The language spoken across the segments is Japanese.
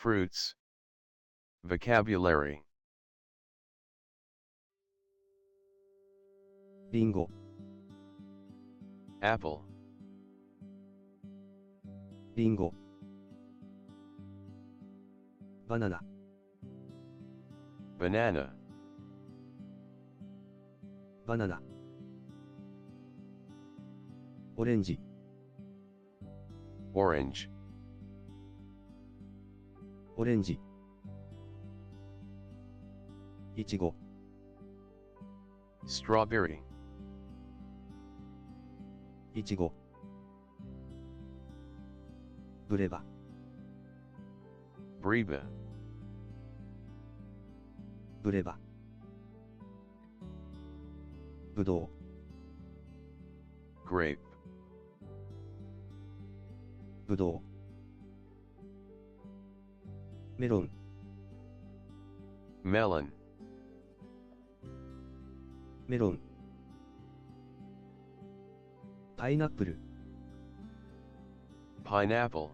Fruits. Vocabulary. リンゴ、 Apple. リンゴ、バナナ、 Banana. バナナ、オレンジ、 Orange. オレンジ、いちご、 Strawberry. いちご、ブレバ、 Breba. ブレバ、ぶどう、 Grape. ぶどう、メロン、 Melon. メロン、パイナップル、 Pineapple.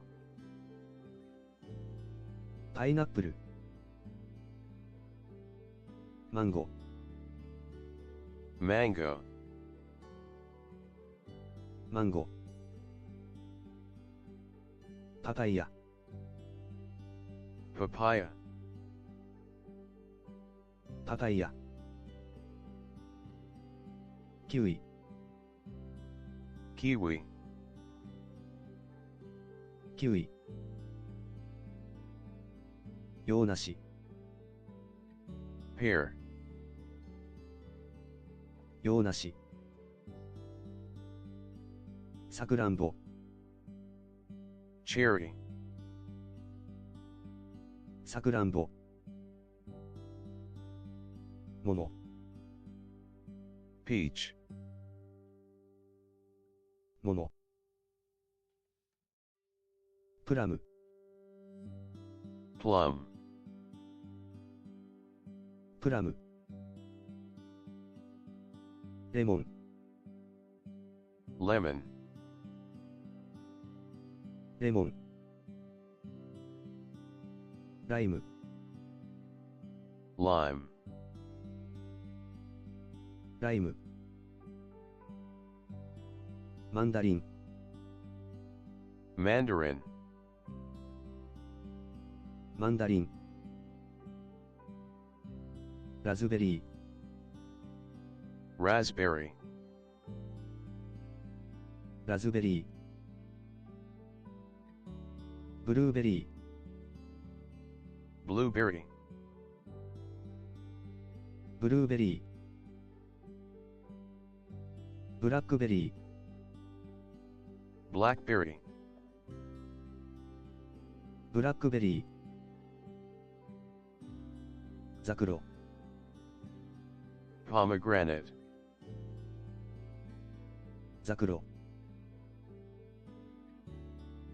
パイナップル、マンゴー、 Mango. マンゴー、パパイヤ、 Papaya. パパイヤ、キウイ、 Kiwi. キウイ、洋梨、 Pear. 洋梨、さくらんぼ、 Cherry. さくらんぼ、桃、 Peach. 桃、プラム、 Plum. プラム、レモン、 Lemon. レモン、ライム、 Lime. ライム、マンダリン、 Mandarin. マンダリン、ラズベリー、 Raspberry. ラズベリー、ブルーベリー、 Blueberry. ブルーベリー、ブラックベリー、 Blackberry. ブラックベリー、ザクロ、 Pomegranate. ザクロ、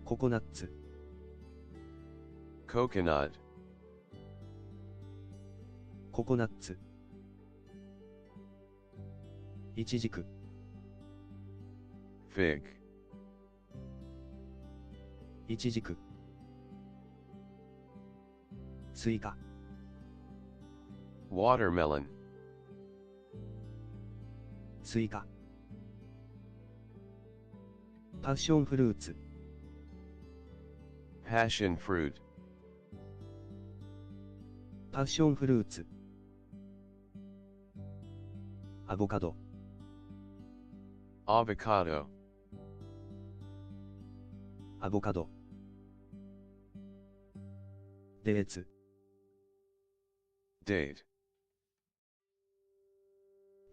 ココナッツ、 Coconut. ココナッツ、イチジク、 Fig. イチジク、スイカ、 Watermelon. スイカ、パッションフルーツ、 Passion fruit. パッションフルーツ、アボカド、 Avocado. アボカド、デーツ、 Date.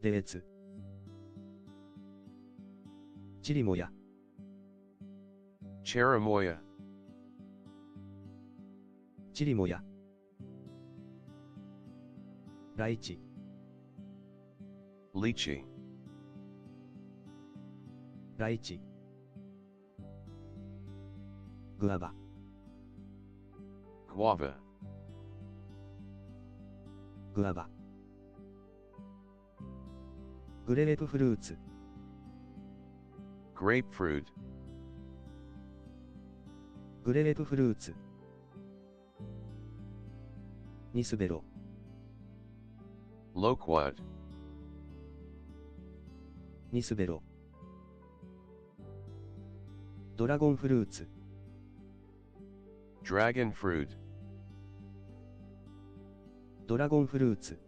デーツ、チリモヤ、 Cherimoya. チリモヤ、ライチ、 Lychee. ライチ、グアバ、 Guava. グアバ、グレープフルーツ、 Grapefruit. グレープフルーツ、に滑ろ。loquat, に滑ろ。ドラゴンフルーツ。dragon fruit, ドラゴンフルーツ。